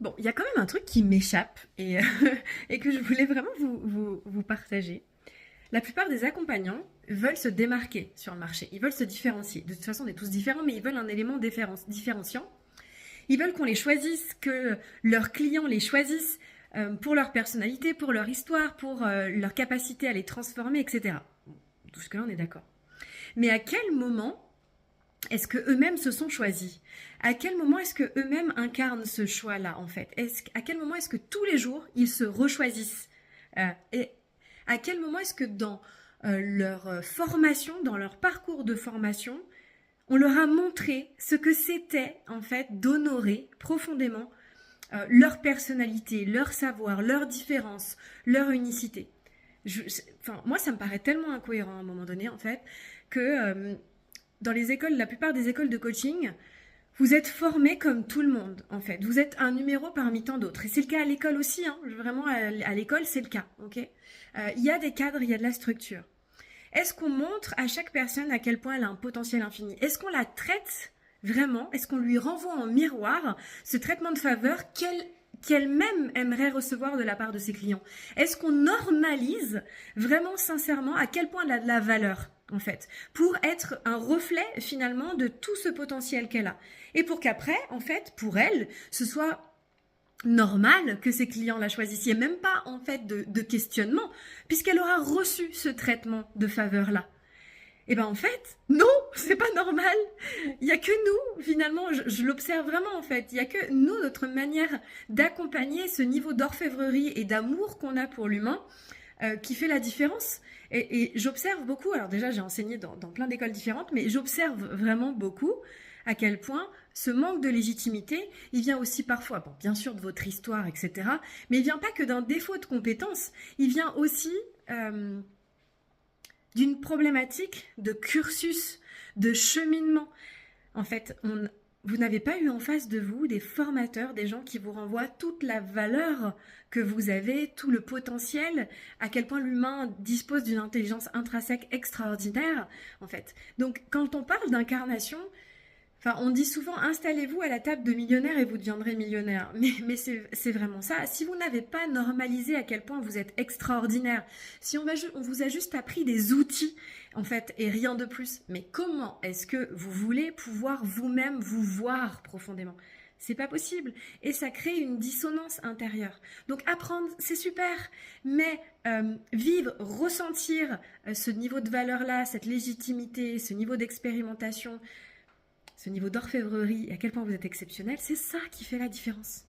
Bon, il y a quand même un truc qui m'échappe et, et que je voulais vraiment vous partager. La plupart des accompagnants veulent se démarquer sur le marché, ils veulent se différencier. De toute façon, on est tous différents, mais ils veulent un élément différenciant. Ils veulent qu'on les choisisse, que leurs clients les choisissent pour leur personnalité, pour leur histoire, pour leur capacité à les transformer, etc. Tout ce que là, on est d'accord. Mais à quel moment est-ce que eux-mêmes se sont choisis? À quel moment est-ce que eux-mêmes incarnent ce choix-là en fait? À quel moment est-ce que tous les jours ils se rechoisissent? Et à quel moment est-ce que dans leur formation, dans leur parcours de formation, on leur a montré ce que c'était en fait d'honorer profondément leur personnalité, leur savoir, leur différence, leur unicité? Moi, ça me paraît tellement incohérent à un moment donné en fait que dans les écoles, la plupart des écoles de coaching, vous êtes formés comme tout le monde, en fait. Vous êtes un numéro parmi tant d'autres. Et c'est le cas à l'école aussi, hein. Vraiment, à l'école, c'est le cas, ok. Il y a des cadres, il y a de la structure. Est-ce qu'on montre à chaque personne à quel point elle a un potentiel infini? Est-ce qu'on la traite vraiment? Est-ce qu'on lui renvoie en miroir ce traitement de faveur qu'elle-même aimerait recevoir de la part de ses clients? Est-ce qu'on normalise vraiment sincèrement à quel point elle a de la valeur en fait, pour être un reflet finalement de tout ce potentiel qu'elle a. Et pour qu'après, en fait, pour elle, ce soit normal que ses clients la choisissent. Il n'y a même pas en fait de questionnement, puisqu'elle aura reçu ce traitement de faveur-là. Et ben en fait, non, c'est pas normal. Il y a que nous, finalement, je l'observe vraiment en fait. Il y a que nous, notre manière d'accompagner ce niveau d'orfèvrerie et d'amour qu'on a pour l'humain, qui fait la différence. Et j'observe beaucoup, alors déjà j'ai enseigné dans plein d'écoles différentes, mais j'observe vraiment beaucoup à quel point ce manque de légitimité, il vient aussi parfois, bon, bien sûr de votre histoire, etc., mais il vient pas que d'un défaut de compétence, il vient aussi d'une problématique de cursus, de cheminement. En fait, vous n'avez pas eu en face de vous des formateurs, des gens qui vous renvoient toute la valeur que vous avez, tout le potentiel, à quel point l'humain dispose d'une intelligence intrinsèque extraordinaire, en fait. Donc, quand on parle d'incarnation, enfin, on dit souvent installez-vous à la table de millionnaire et vous deviendrez millionnaire. Mais c'est vraiment ça. Si vous n'avez pas normalisé à quel point vous êtes extraordinaire, si on vous a juste appris des outils, en fait, et rien de plus, mais comment est-ce que vous voulez pouvoir vous-même vous voir profondément? C'est pas possible. Et ça crée une dissonance intérieure. Donc apprendre, c'est super. Mais vivre, ressentir ce niveau de valeur-là, cette légitimité, ce niveau d'expérimentation, ce niveau d'orfèvrerie et à quel point vous êtes exceptionnel, c'est ça qui fait la différence.